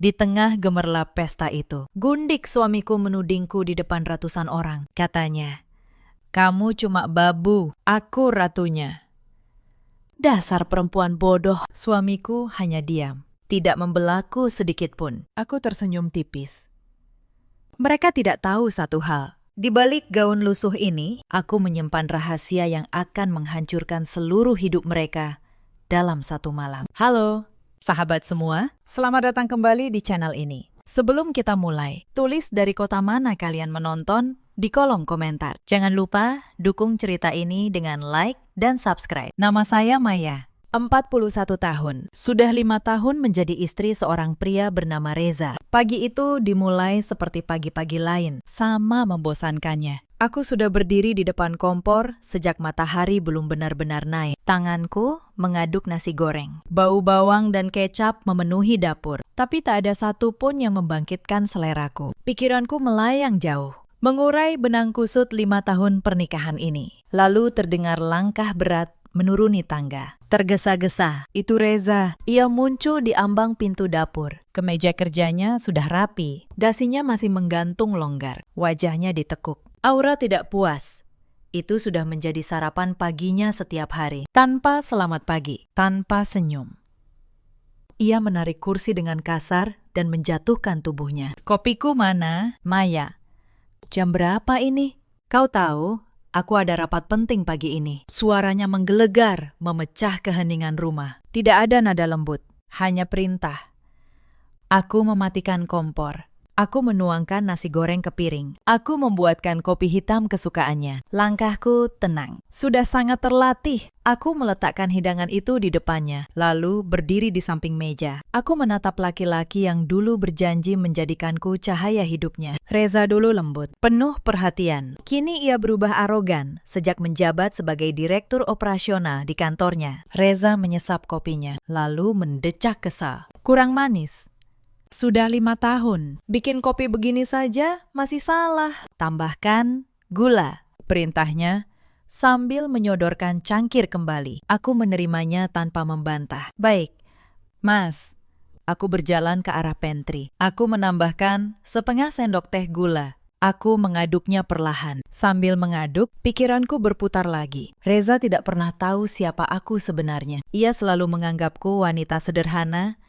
Di tengah gemerlap pesta itu, gundik suamiku menudingku di depan ratusan orang. Katanya, "Kamu cuma babu, aku ratunya." Dasar perempuan bodoh, suamiku hanya diam. Tidak membelaku sedikit pun. Aku tersenyum tipis. Mereka tidak tahu satu hal. Di balik gaun lusuh ini, aku menyimpan rahasia yang akan menghancurkan seluruh hidup mereka dalam satu malam. Halo, sahabat semua. Selamat datang kembali di channel ini. Sebelum kita mulai, tulis dari kota mana kalian menonton di kolom komentar. Jangan lupa dukung cerita ini dengan like dan subscribe. Nama saya Maya. 41 tahun. Sudah 5 tahun menjadi istri seorang pria bernama Reza. Pagi itu dimulai seperti pagi-pagi lain, sama membosankannya. Aku sudah berdiri di depan kompor sejak matahari belum benar-benar naik. Tanganku mengaduk nasi goreng. Bau bawang dan kecap memenuhi dapur. Tapi tak ada satu pun yang membangkitkan seleraku. Pikiranku melayang jauh, mengurai benang kusut 5 tahun pernikahan ini. Lalu terdengar langkah berat menuruni tangga. Tergesa-gesa, itu Reza. Ia muncul di ambang pintu dapur. Kemeja kerjanya sudah rapi. Dasinya masih menggantung longgar. Wajahnya ditekuk. Aura tidak puas. Itu sudah menjadi sarapan paginya setiap hari. Tanpa selamat pagi, tanpa senyum. Ia menarik kursi dengan kasar dan menjatuhkan tubuhnya. "Kopiku mana, Maya?" "Jam berapa ini?" "Kau tahu, aku ada rapat penting pagi ini." Suaranya menggelegar, memecah keheningan rumah. Tidak ada nada lembut, hanya perintah. Aku mematikan kompor. Aku menuangkan nasi goreng ke piring. Aku membuatkan kopi hitam kesukaannya. Langkahku tenang. Sudah sangat terlatih. Aku meletakkan hidangan itu di depannya, lalu berdiri di samping meja. Aku menatap laki-laki yang dulu berjanji menjadikanku cahaya hidupnya. Reza dulu lembut, penuh perhatian. Kini ia berubah arogan sejak menjabat sebagai direktur operasional di kantornya. Reza menyesap kopinya, lalu mendecak kesal. "Kurang manis. Sudah 5 tahun, bikin kopi begini saja masih salah. Tambahkan gula," perintahnya sambil menyodorkan cangkir kembali. Aku menerimanya tanpa membantah. "Baik, Mas." Aku berjalan ke arah pantry. Aku menambahkan setengah sendok teh gula. Aku mengaduknya perlahan. Sambil mengaduk, pikiranku berputar lagi. Reza tidak pernah tahu siapa aku sebenarnya. Ia selalu menganggapku wanita sederhana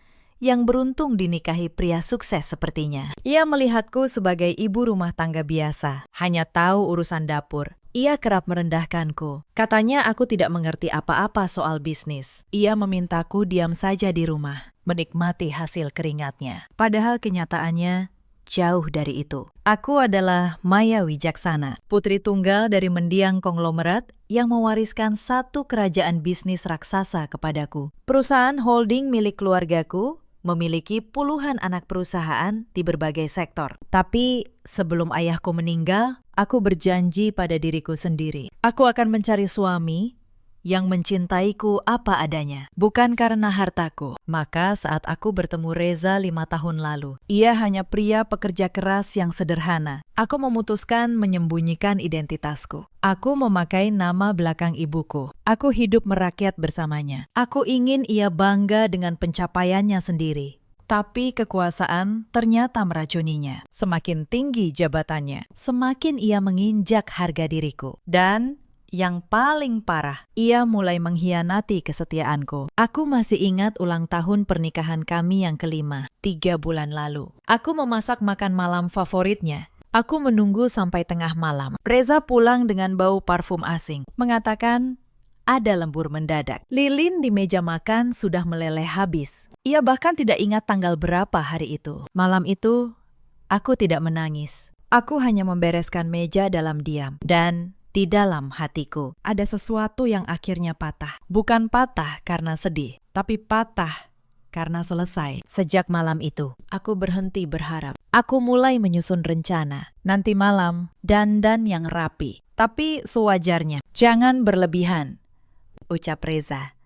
yang beruntung dinikahi pria sukses sepertinya. Ia melihatku sebagai ibu rumah tangga biasa, hanya tahu urusan dapur. Ia kerap merendahkanku. Katanya aku tidak mengerti apa-apa soal bisnis. Ia memintaku diam saja di rumah, menikmati hasil keringatnya. Padahal kenyataannya jauh dari itu. Aku adalah Maya Wijaksana, putri tunggal dari mendiang konglomerat yang mewariskan satu kerajaan bisnis raksasa kepadaku. Perusahaan holding milik keluargaku memiliki puluhan anak perusahaan di berbagai sektor. Tapi sebelum ayahku meninggal, aku berjanji pada diriku sendiri. Aku akan mencari suami yang mencintaiku apa adanya, bukan karena hartaku. Maka saat aku bertemu Reza 5 tahun lalu, ia hanya pria pekerja keras yang sederhana. Aku memutuskan menyembunyikan identitasku. Aku memakai nama belakang ibuku. Aku hidup merakyat bersamanya. Aku ingin ia bangga dengan pencapaiannya sendiri. Tapi kekuasaan ternyata meracuninya. Semakin tinggi jabatannya, semakin ia menginjak harga diriku. Dan yang paling parah, ia mulai mengkhianati kesetiaanku. Aku masih ingat ulang tahun pernikahan kami yang kelima, 3 bulan lalu. Aku memasak makan malam favoritnya. Aku menunggu sampai tengah malam. Reza pulang dengan bau parfum asing, mengatakan ada lembur mendadak. Lilin di meja makan sudah meleleh habis. Ia bahkan tidak ingat tanggal berapa hari itu. Malam itu, aku tidak menangis. Aku hanya membereskan meja dalam diam. Dan di dalam hatiku ada sesuatu yang akhirnya patah. Bukan patah karena sedih, tapi patah karena selesai. Sejak malam itu, aku berhenti berharap. Aku mulai menyusun rencana. Nanti malam, dandan yang rapi, tapi sewajarnya. Jangan berlebihan, ucap Reza,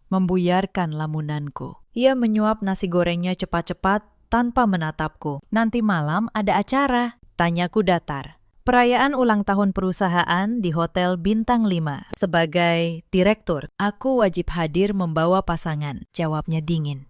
membuyarkan lamunanku. Ia menyuap nasi gorengnya cepat-cepat tanpa menatapku. "Nanti malam ada acara?" tanyaku datar. "Perayaan ulang tahun perusahaan di Hotel Bintang 5. Sebagai direktur, aku wajib hadir membawa pasangan," jawabnya dingin.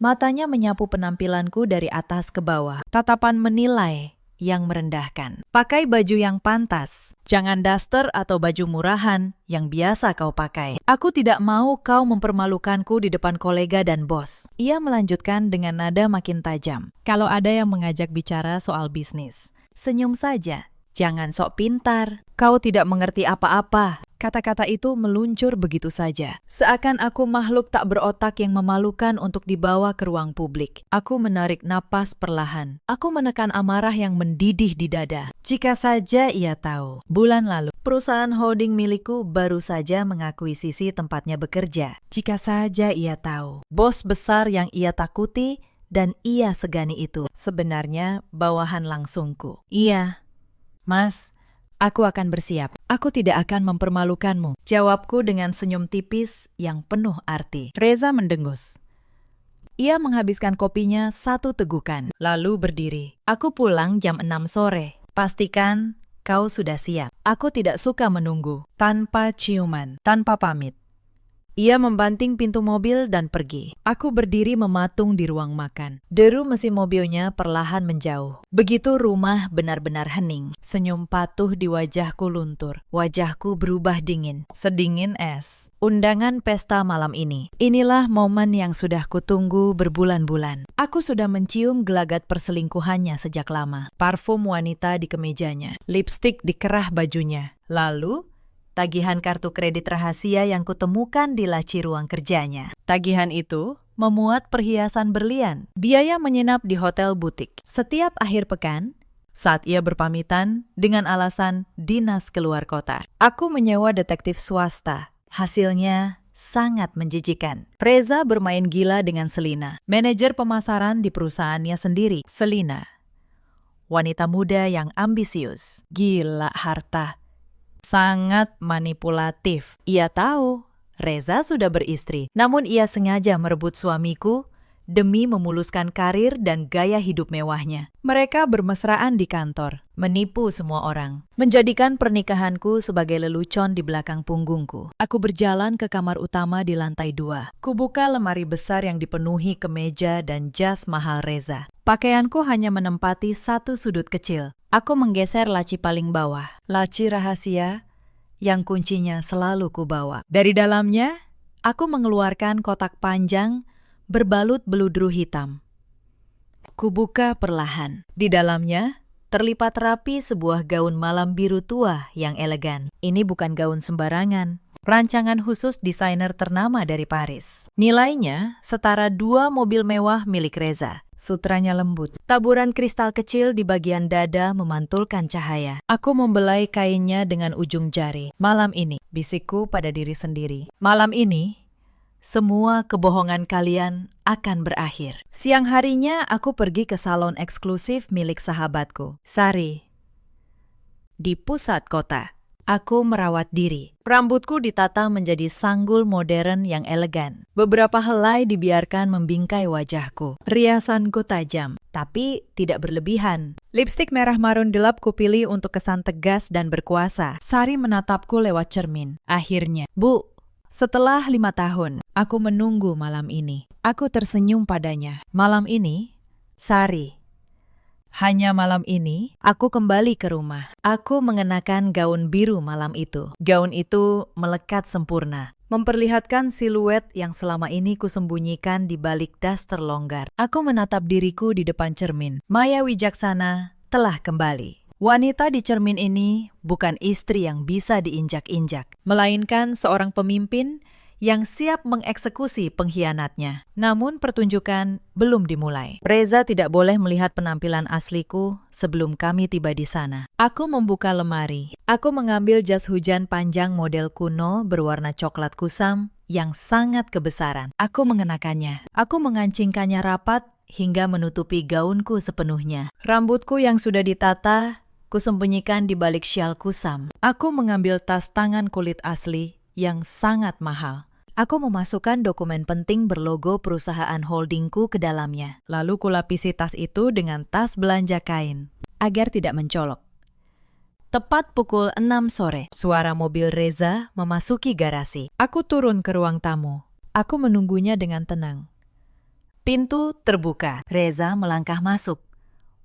Matanya menyapu penampilanku dari atas ke bawah. Tatapan menilai yang merendahkan. Pakai baju yang pantas. Jangan daster atau baju murahan yang biasa kau pakai. Aku tidak mau kau mempermalukanku di depan kolega dan bos. Ia melanjutkan dengan nada makin tajam. Kalau ada yang mengajak bicara soal bisnis, senyum saja. Jangan sok pintar. Kau tidak mengerti apa-apa. Kata-kata itu meluncur begitu saja. Seakan aku makhluk tak berotak yang memalukan untuk dibawa ke ruang publik. Aku menarik napas perlahan. Aku menekan amarah yang mendidih di dada. Jika saja ia tahu. Bulan lalu, perusahaan holding milikku baru saja mengakuisisi tempatnya bekerja. Jika saja ia tahu. Bos besar yang ia takuti dan ia segani itu sebenarnya bawahan langsungku. Iya, Mas. Aku akan bersiap. Aku tidak akan mempermalukanmu. Jawabku dengan senyum tipis yang penuh arti. Reza mendengus. Ia menghabiskan kopinya satu tegukan, lalu berdiri. Aku pulang jam 6 sore. Pastikan kau sudah siap. Aku tidak suka menunggu. Tanpa ciuman, tanpa pamit. Ia membanting pintu mobil dan pergi. Aku berdiri mematung di ruang makan. Deru mesin mobilnya perlahan menjauh. Begitu rumah benar-benar hening. Senyum patuh di wajahku luntur. Wajahku berubah dingin. Sedingin es. Undangan pesta malam ini. Inilah momen yang sudah kutunggu berbulan-bulan. Aku sudah mencium gelagat perselingkuhannya sejak lama. Parfum wanita di kemejanya. Lipstik di kerah bajunya. Lalu tagihan kartu kredit rahasia yang kutemukan di laci ruang kerjanya. Tagihan itu memuat perhiasan berlian, biaya menginap di hotel butik. Setiap akhir pekan, saat ia berpamitan dengan alasan dinas keluar kota. Aku menyewa detektif swasta. Hasilnya sangat menjijikan. Reza bermain gila dengan Selina, manajer pemasaran di perusahaannya sendiri. Selina, wanita muda yang ambisius, gila harta, sangat manipulatif. Ia tahu Reza sudah beristri, namun ia sengaja merebut suamiku demi memuluskan karir dan gaya hidup mewahnya. Mereka bermesraan di kantor, menipu semua orang, menjadikan pernikahanku sebagai lelucon di belakang punggungku. Aku berjalan ke kamar utama di lantai 2. Kubuka lemari besar yang dipenuhi kemeja dan jas mahal Reza. Pakaianku hanya menempati satu sudut kecil. Aku menggeser laci paling bawah. Laci rahasia yang kuncinya selalu kubawa. Dari dalamnya, aku mengeluarkan kotak panjang berbalut beludru hitam. Kubuka perlahan. Di dalamnya, terlipat rapi sebuah gaun malam biru tua yang elegan. Ini bukan gaun sembarangan. Rancangan khusus desainer ternama dari Paris. Nilainya setara 2 mobil mewah milik Reza. Sutranya lembut. Taburan kristal kecil di bagian dada memantulkan cahaya. Aku membelai kainnya dengan ujung jari. Malam ini, bisikku pada diri sendiri. Malam ini, semua kebohongan kalian akan berakhir. Siang harinya aku pergi ke salon eksklusif milik sahabatku, Sari, di pusat kota. Aku merawat diri. Rambutku ditata menjadi sanggul modern yang elegan. Beberapa helai dibiarkan membingkai wajahku. Riasanku tajam, tapi tidak berlebihan. Lipstik merah marun gelap kupilih untuk kesan tegas dan berkuasa. Sari menatapku lewat cermin. Akhirnya, Bu, setelah 5 tahun, aku menunggu malam ini. Aku tersenyum padanya. Malam ini, Sari, hanya malam ini, aku kembali ke rumah. Aku mengenakan gaun biru malam itu. Gaun itu melekat sempurna, memperlihatkan siluet yang selama ini kusembunyikan di balik daster longgar. Aku menatap diriku di depan cermin. Maya Wijaksana telah kembali. Wanita di cermin ini bukan istri yang bisa diinjak-injak, melainkan seorang pemimpin yang siap mengeksekusi pengkhianatnya. Namun pertunjukan belum dimulai. Reza tidak boleh melihat penampilan asliku sebelum kami tiba di sana. Aku membuka lemari. Aku mengambil jas hujan panjang model kuno berwarna coklat kusam yang sangat kebesaran. Aku mengenakannya. Aku mengancingkannya rapat hingga menutupi gaunku sepenuhnya. Rambutku yang sudah ditata, kusembunyikan di balik syal kusam. Aku mengambil tas tangan kulit asli yang sangat mahal. Aku memasukkan dokumen penting berlogo perusahaan holdingku ke dalamnya. Lalu kulapisi tas itu dengan tas belanja kain, agar tidak mencolok. Tepat pukul 6 sore, suara mobil Reza memasuki garasi. Aku turun ke ruang tamu. Aku menunggunya dengan tenang. Pintu terbuka. Reza melangkah masuk.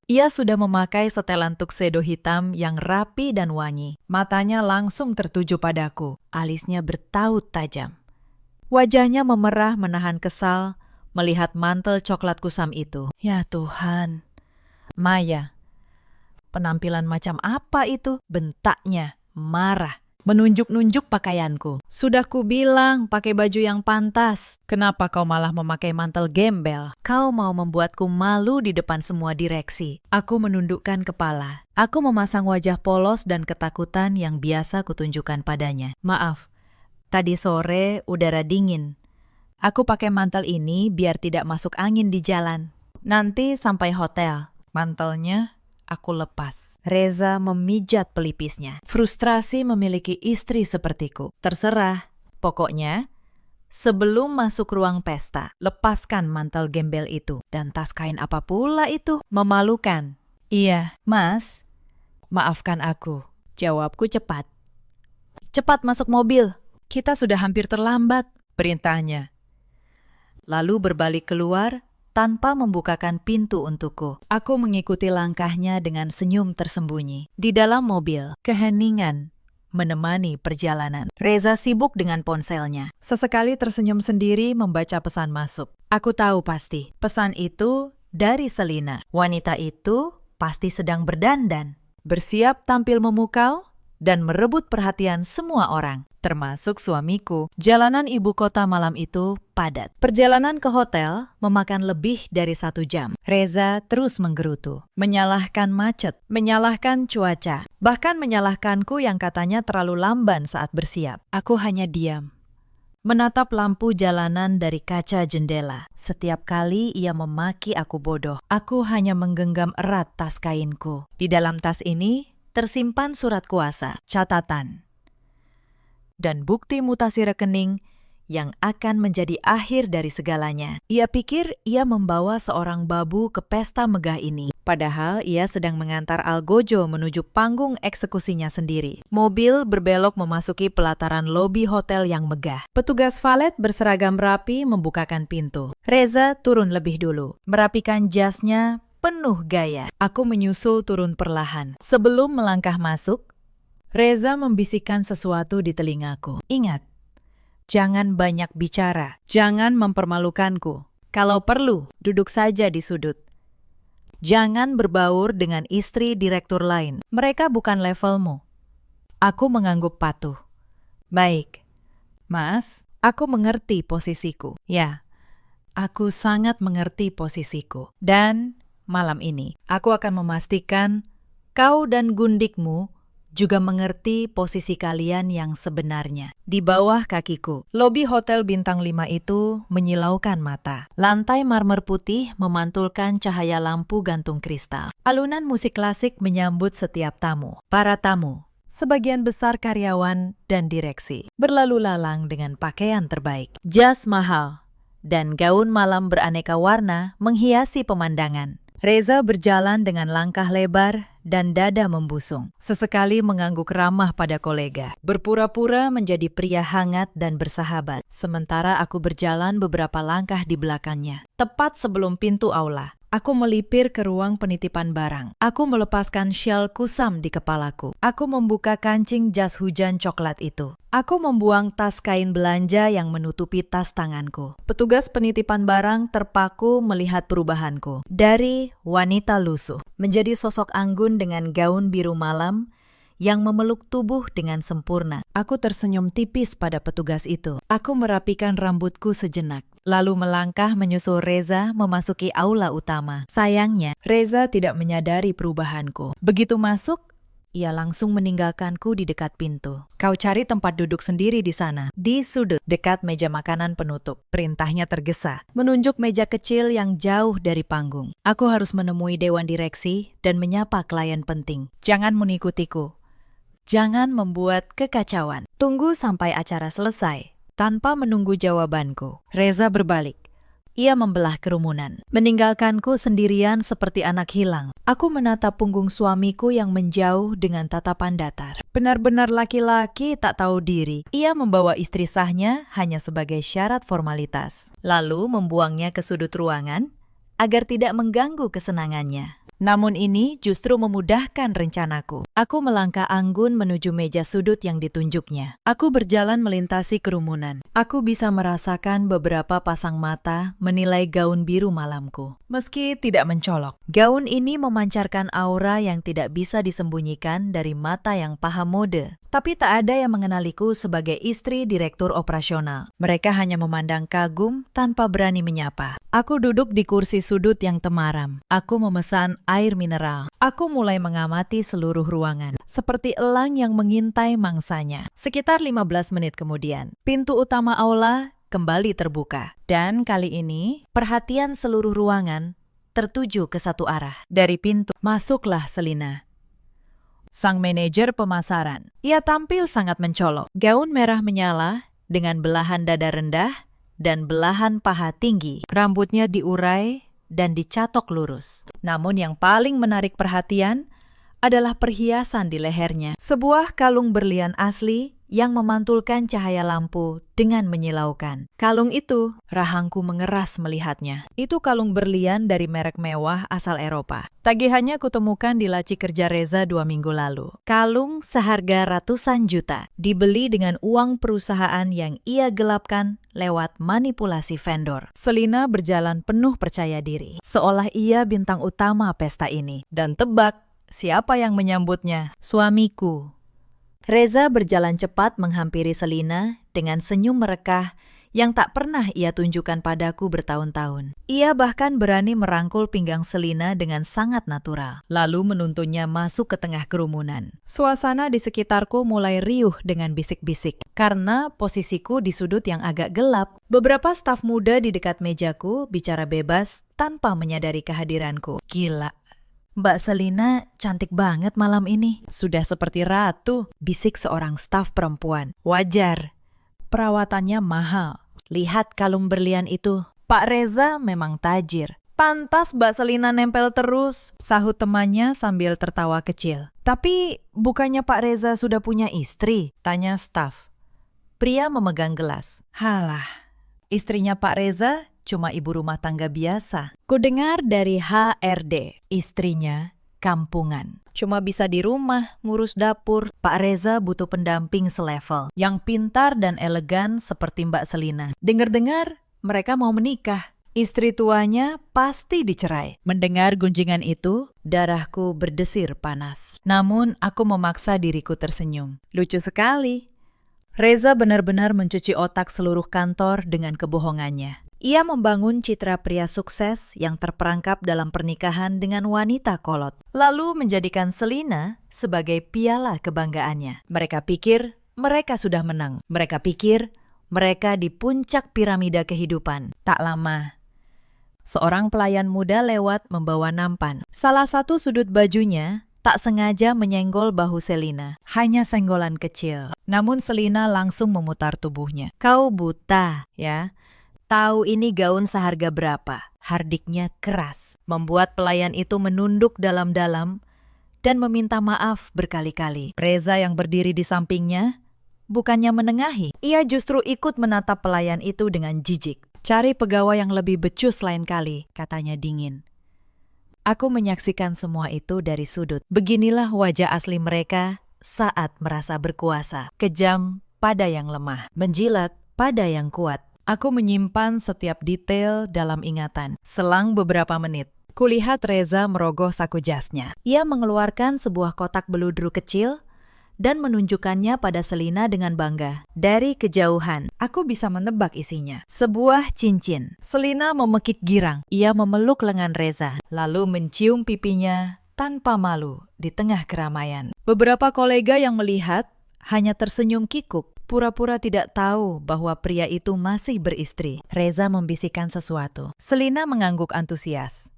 Ia sudah memakai setelan tuxedo hitam yang rapi dan wangi. Matanya langsung tertuju padaku. Alisnya bertaut tajam. Wajahnya memerah menahan kesal melihat mantel coklat kusam itu. Ya Tuhan. Maya. Penampilan macam apa itu? Bentaknya. Marah. Menunjuk-nunjuk pakaianku. Sudah kubilang pakai baju yang pantas. Kenapa kau malah memakai mantel gembel? Kau mau membuatku malu di depan semua direksi. Aku menundukkan kepala. Aku memasang wajah polos dan ketakutan yang biasa kutunjukkan padanya. Maaf, tadi sore udara dingin. Aku pakai mantel ini biar tidak masuk angin di jalan. Nanti sampai hotel. Mantelnya aku lepas. Reza memijat pelipisnya. Frustrasi memiliki istri sepertiku. Terserah. Pokoknya, sebelum masuk ruang pesta, lepaskan mantel gembel itu. Dan tas kain apa pula itu? Memalukan. Iya, Mas. Maafkan aku. Jawabku cepat. Cepat masuk mobil. Kita sudah hampir terlambat. Perintahnya. Lalu berbalik keluar tanpa membukakan pintu untukku. Aku mengikuti langkahnya dengan senyum tersembunyi. Di dalam mobil, keheningan menemani perjalanan. Reza sibuk dengan ponselnya. Sesekali tersenyum sendiri membaca pesan masuk. Aku tahu pasti, pesan itu dari Selina. Wanita itu pasti sedang berdandan, bersiap tampil memukau dan merebut perhatian semua orang, termasuk suamiku. Jalanan ibu kota malam itu padat. Perjalanan ke hotel memakan lebih dari 1 jam. Reza terus menggerutu, menyalahkan macet, menyalahkan cuaca, bahkan menyalahkanku yang katanya terlalu lamban saat bersiap. Aku hanya diam, menatap lampu jalanan dari kaca jendela. Setiap kali ia memaki aku bodoh, aku hanya menggenggam erat tas kainku. Di dalam tas ini tersimpan surat kuasa, catatan, dan bukti mutasi rekening yang akan menjadi akhir dari segalanya. Ia pikir ia membawa seorang babu ke pesta megah ini, padahal ia sedang mengantar Algojo menuju panggung eksekusinya sendiri. Mobil berbelok memasuki pelataran lobi hotel yang megah. Petugas valet berseragam rapi membukakan pintu. Reza turun lebih dulu, merapikan jasnya penuh gaya. Aku menyusul turun perlahan. Sebelum melangkah masuk, Reza membisikkan sesuatu di telingaku. Ingat, jangan banyak bicara. Jangan mempermalukanku. Kalau perlu, duduk saja di sudut. Jangan berbaur dengan istri direktur lain. Mereka bukan levelmu. Aku mengangguk patuh. Baik. Mas, aku mengerti posisiku. Ya, aku sangat mengerti posisiku. Dan malam ini, aku akan memastikan kau dan gundikmu juga mengerti posisi kalian yang sebenarnya. Di bawah kakiku, lobi hotel bintang 5 itu menyilaukan mata. Lantai marmer putih memantulkan cahaya lampu gantung kristal. Alunan musik klasik menyambut setiap tamu. Para tamu, sebagian besar karyawan dan direksi, berlalu lalang dengan pakaian terbaik. Jas mahal dan gaun malam beraneka warna menghiasi pemandangan. Reza berjalan dengan langkah lebar dan dada membusung. Sesekali mengangguk ramah pada kolega. Berpura-pura menjadi pria hangat dan bersahabat. Sementara aku berjalan beberapa langkah di belakangnya. Tepat sebelum pintu aula, aku melipir ke ruang penitipan barang. Aku melepaskan syal kusam di kepalaku. Aku membuka kancing jas hujan coklat itu. Aku membuang tas kain belanja yang menutupi tas tanganku. Petugas penitipan barang terpaku melihat perubahanku. Dari wanita lusuh menjadi sosok anggun dengan gaun biru malam yang memeluk tubuh dengan sempurna. Aku tersenyum tipis pada petugas itu. Aku merapikan rambutku sejenak, lalu melangkah menyusul Reza memasuki aula utama. Sayangnya, Reza tidak menyadari perubahanku. Begitu masuk, ia langsung meninggalkanku di dekat pintu. Kau cari tempat duduk sendiri di sana, di sudut, dekat meja makanan penutup. Perintahnya tergesa, menunjuk meja kecil yang jauh dari panggung. Aku harus menemui dewan direksi dan menyapa klien penting. Jangan mengikutiku. Jangan membuat kekacauan. Tunggu sampai acara selesai. Tanpa menunggu jawabanku, Reza berbalik. Ia membelah kerumunan, meninggalkanku sendirian seperti anak hilang. Aku menatap punggung suamiku yang menjauh dengan tatapan datar. Benar-benar laki-laki tak tahu diri. Ia membawa istri sahnya hanya sebagai syarat formalitas, lalu membuangnya ke sudut ruangan agar tidak mengganggu kesenangannya. Namun ini justru memudahkan rencanaku. Aku melangkah anggun menuju meja sudut yang ditunjuknya. Aku berjalan melintasi kerumunan. Aku bisa merasakan beberapa pasang mata menilai gaun biru malamku. Meski tidak mencolok, gaun ini memancarkan aura yang tidak bisa disembunyikan dari mata yang paham mode. Tapi tak ada yang mengenaliku sebagai istri direktur operasional. Mereka hanya memandang kagum tanpa berani menyapa. Aku duduk di kursi sudut yang temaram. Aku memesan air mineral. Aku mulai mengamati seluruh ruangan, seperti elang yang mengintai mangsanya. Sekitar 15 menit kemudian, pintu utama aula kembali terbuka. Dan kali ini, perhatian seluruh ruangan tertuju ke satu arah. Dari pintu, masuklah Selina, sang manajer pemasaran. Ia tampil sangat mencolok. Gaun merah menyala dengan belahan dada rendah dan belahan paha tinggi. Rambutnya diurai dan dicatok lurus. Namun yang paling menarik perhatian adalah perhiasan di lehernya. Sebuah kalung berlian asli yang memantulkan cahaya lampu dengan menyilaukan. Kalung itu, rahangku mengeras melihatnya. Itu kalung berlian dari merek mewah asal Eropa. Tagihannya kutemukan di laci kerja Reza 2 minggu lalu. Kalung seharga ratusan juta, dibeli dengan uang perusahaan yang ia gelapkan lewat manipulasi vendor. Selina berjalan penuh percaya diri, seolah ia bintang utama pesta ini. Dan tebak, siapa yang menyambutnya? Suamiku. Reza berjalan cepat menghampiri Selina dengan senyum merekah yang tak pernah ia tunjukkan padaku bertahun-tahun. Ia bahkan berani merangkul pinggang Selina dengan sangat natural, lalu menuntunnya masuk ke tengah kerumunan. Suasana di sekitarku mulai riuh dengan bisik-bisik, karena posisiku di sudut yang agak gelap. Beberapa staf muda di dekat mejaku bicara bebas tanpa menyadari kehadiranku. Gila. Mbak Selina cantik banget malam ini. Sudah seperti ratu, bisik seorang staf perempuan. Wajar, perawatannya mahal. Lihat kalung berlian itu. Pak Reza memang tajir. Pantas Mbak Selina nempel terus, sahut temannya sambil tertawa kecil. Tapi bukannya Pak Reza sudah punya istri? Tanya staf. Pria memegang gelas. Halah, istrinya Pak Reza cuma ibu rumah tangga biasa. Kudengar dari HRD, istrinya kampungan. Cuma bisa di rumah, ngurus dapur. Pak Reza butuh pendamping selevel, yang pintar dan elegan seperti Mbak Selina. Dengar-dengar, mereka mau menikah. Istri tuanya pasti dicerai. Mendengar gunjingan itu, darahku berdesir panas. Namun, aku memaksa diriku tersenyum. Lucu sekali. Reza benar-benar mencuci otak seluruh kantor dengan kebohongannya. Ia membangun citra pria sukses yang terperangkap dalam pernikahan dengan wanita kolot, lalu menjadikan Selina sebagai piala kebanggaannya. Mereka pikir mereka sudah menang. Mereka pikir mereka di puncak piramida kehidupan. Tak lama, seorang pelayan muda lewat membawa nampan. Salah satu sudut bajunya tak sengaja menyenggol bahu Selina. Hanya senggolan kecil. Namun Selina langsung memutar tubuhnya. Kau buta, ya? Tahu ini gaun seharga berapa? Hardiknya keras, membuat pelayan itu menunduk dalam-dalam dan meminta maaf berkali-kali. Reza yang berdiri di sampingnya bukannya menengahi, ia justru ikut menatap pelayan itu dengan jijik. Cari pegawai yang lebih becus lain kali, katanya dingin. Aku menyaksikan semua itu dari sudut. Beginilah wajah asli mereka saat merasa berkuasa. Kejam pada yang lemah, menjilat pada yang kuat. Aku menyimpan setiap detail dalam ingatan. Selang beberapa menit, kulihat Reza merogoh saku jasnya. Ia mengeluarkan sebuah kotak beludru kecil dan menunjukkannya pada Selina dengan bangga. Dari kejauhan, aku bisa menebak isinya. Sebuah cincin. Selina memekik girang. Ia memeluk lengan Reza, lalu mencium pipinya tanpa malu di tengah keramaian. Beberapa kolega yang melihat hanya tersenyum kikuk, pura-pura tidak tahu bahwa pria itu masih beristri. Reza membisikkan sesuatu. Selina mengangguk antusias.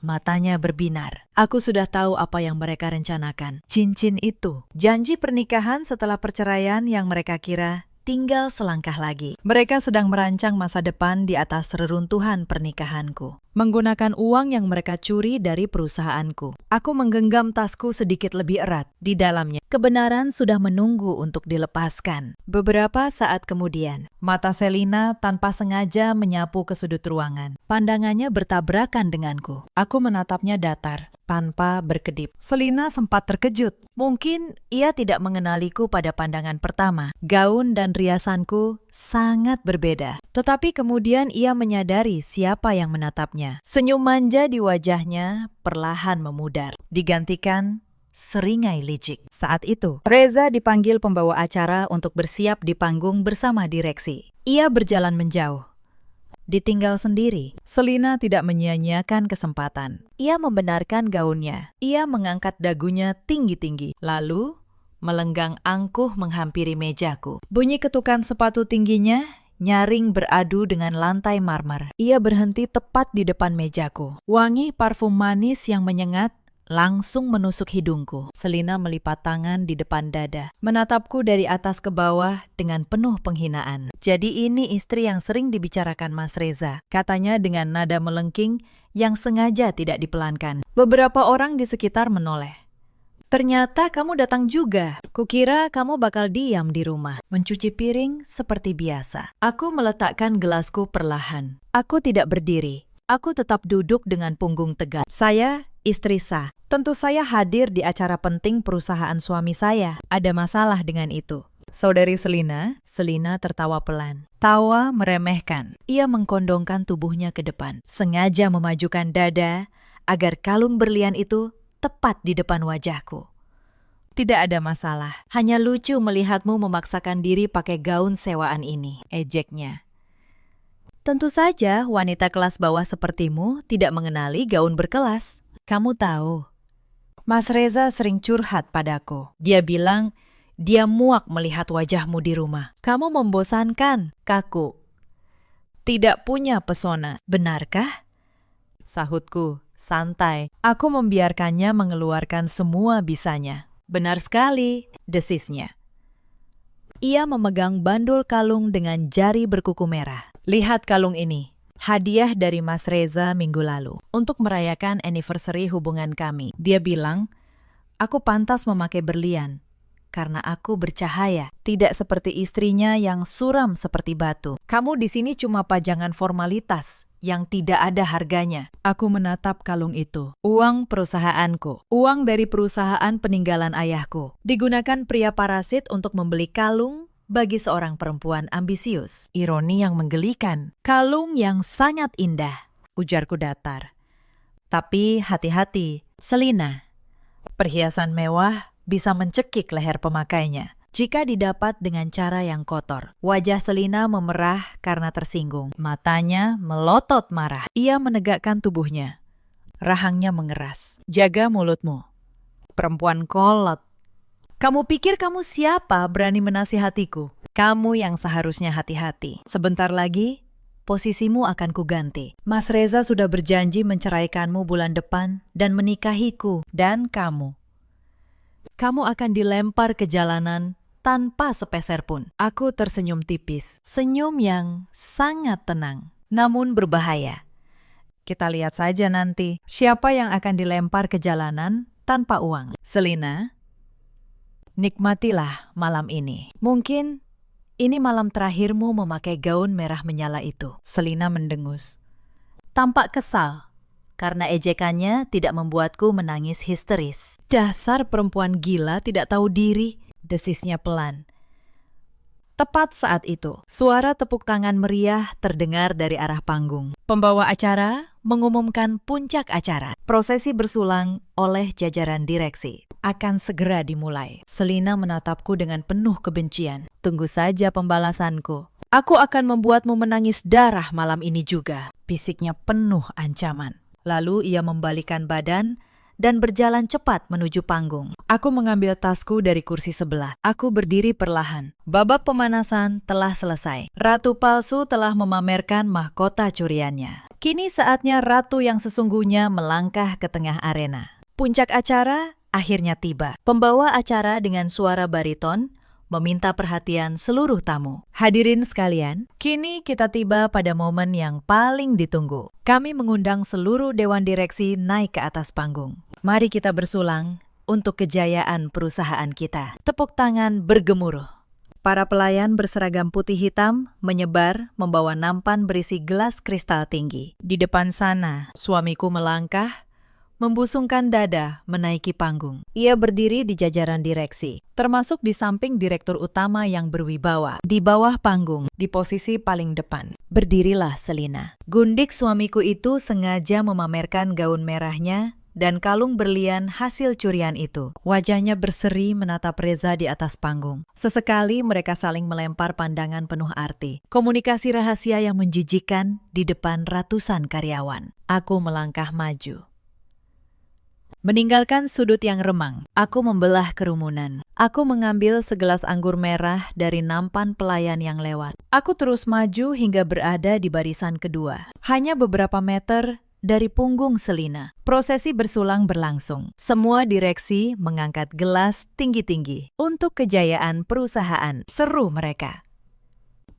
Matanya berbinar. Aku sudah tahu apa yang mereka rencanakan. Cincin itu. Janji pernikahan setelah perceraian yang mereka kira tinggal selangkah lagi. Mereka sedang merancang masa depan di atas reruntuhan pernikahanku. Menggunakan uang yang mereka curi dari perusahaanku. Aku menggenggam tasku sedikit lebih erat. Di dalamnya, kebenaran sudah menunggu untuk dilepaskan. Beberapa saat kemudian, mata Selina tanpa sengaja menyapu ke sudut ruangan. Pandangannya bertabrakan denganku. Aku menatapnya datar, tanpa berkedip. Selina sempat terkejut. Mungkin ia tidak mengenaliku pada pandangan pertama. Gaun dan riasanku sangat berbeda. Tetapi kemudian ia menyadari siapa yang menatapnya. Senyum manja di wajahnya perlahan memudar, digantikan seringai licik. Saat itu, Reza dipanggil pembawa acara untuk bersiap di panggung bersama direksi. Ia berjalan menjauh. Ditinggal sendiri, Selina tidak menyia-nyiakan kesempatan. Ia membenarkan gaunnya. Ia mengangkat dagunya tinggi-tinggi, lalu melenggang angkuh menghampiri mejaku. Bunyi ketukan sepatu tingginya nyaring beradu dengan lantai marmer. Ia berhenti tepat di depan mejaku. Wangi parfum manis yang menyengat langsung menusuk hidungku. Selina melipat tangan di depan dada, menatapku dari atas ke bawah dengan penuh penghinaan. Jadi ini istri yang sering dibicarakan Mas Reza, katanya dengan nada melengking yang sengaja tidak dipelankan. Beberapa orang di sekitar menoleh. Ternyata kamu datang juga. Kukira kamu bakal diam di rumah, mencuci piring seperti biasa. Aku meletakkan gelasku perlahan. Aku tidak berdiri. Aku tetap duduk dengan punggung tegak. Saya istri sah. Tentu saya hadir di acara penting perusahaan suami saya. Ada masalah dengan itu. Saudari Selina tertawa pelan. Tawa meremehkan. Ia mengkondongkan tubuhnya ke depan, sengaja memajukan dada agar kalung berlian itu tepat di depan wajahku. Tidak ada masalah, hanya lucu melihatmu memaksakan diri pakai gaun sewaan ini, ejeknya. Tentu saja wanita kelas bawah sepertimu tidak mengenali gaun berkelas. Kamu tahu, Mas Reza sering curhat padaku. Dia bilang dia muak melihat wajahmu di rumah. Kamu membosankan, kaku. Tidak punya pesona, benarkah? Sahutku. Santai, aku membiarkannya mengeluarkan semua bisanya. Benar sekali, desisnya. Ia memegang bandul kalung dengan jari berkuku merah. Lihat kalung ini, hadiah dari Mas Reza minggu lalu. Untuk merayakan anniversary hubungan kami. Dia bilang, aku pantas memakai berlian. Karena aku bercahaya, tidak seperti istrinya yang suram seperti batu. Kamu di sini cuma pajangan formalitas yang tidak ada harganya. Aku menatap kalung itu. Uang perusahaanku. Uang dari perusahaan peninggalan ayahku. Digunakan pria parasit untuk membeli kalung bagi seorang perempuan ambisius. Ironi yang menggelikan. Kalung yang sangat indah, ujarku datar. Tapi hati-hati, Selina. Perhiasan mewah bisa mencekik leher pemakainya jika didapat dengan cara yang kotor. Wajah Selina memerah karena tersinggung. Matanya melotot marah. Ia menegakkan tubuhnya. Rahangnya mengeras. Jaga mulutmu. Perempuan kolot. Kamu pikir kamu siapa berani menasihatiku? Kamu yang seharusnya hati-hati. Sebentar lagi, posisimu akan kuganti. Mas Reza sudah berjanji menceraikanmu bulan depan dan menikahiku dan kamu. Kamu akan dilempar ke jalanan tanpa sepeser pun. Aku tersenyum tipis. Senyum yang sangat tenang, namun berbahaya. Kita lihat saja nanti siapa yang akan dilempar ke jalanan tanpa uang. Selina, nikmatilah malam ini. Mungkin ini malam terakhirmu memakai gaun merah menyala itu. Selina mendengus. Tampak kesal karena ejekannya tidak membuatku menangis histeris. Dasar perempuan gila tidak tahu diri, desisnya pelan. Tepat saat itu, suara tepuk tangan meriah terdengar dari arah panggung. Pembawa acara mengumumkan puncak acara. Prosesi bersulang oleh jajaran direksi. Akan segera dimulai. Selina menatapku dengan penuh kebencian. Tunggu saja pembalasanku. Aku akan membuatmu menangis darah malam ini juga. Bisiknya penuh ancaman. Lalu ia membalikkan badan dan berjalan cepat menuju panggung. Aku mengambil tasku dari kursi sebelah. Aku berdiri perlahan. Babak pemanasan telah selesai. Ratu palsu telah memamerkan mahkota curiannya. Kini saatnya ratu yang sesungguhnya melangkah ke tengah arena. Puncak acara akhirnya tiba. Pembawa acara dengan suara bariton meminta perhatian seluruh tamu. Hadirin sekalian, kini kita tiba pada momen yang paling ditunggu. Kami mengundang seluruh dewan direksi naik ke atas panggung. Mari kita bersulang untuk kejayaan perusahaan kita. Tepuk tangan bergemuruh. Para pelayan berseragam putih hitam menyebar membawa nampan berisi gelas kristal tinggi. Di depan sana, suamiku melangkah, membusungkan dada menaiki panggung. Ia berdiri di jajaran direksi, termasuk di samping direktur utama yang berwibawa. Di bawah panggung, di posisi paling depan, berdirilah Selina. Gundik suamiku itu sengaja memamerkan gaun merahnya dan kalung berlian hasil curian itu. Wajahnya berseri menatap Reza di atas panggung. Sesekali mereka saling melempar pandangan penuh arti. Komunikasi rahasia yang menjijikkan di depan ratusan karyawan. Aku melangkah maju. Meninggalkan sudut yang remang, aku membelah kerumunan. Aku mengambil segelas anggur merah dari nampan pelayan yang lewat. Aku terus maju hingga berada di barisan kedua. Hanya beberapa meter dari punggung Selina. Prosesi bersulang berlangsung. Semua direksi mengangkat gelas tinggi-tinggi untuk kejayaan perusahaan. Seru mereka.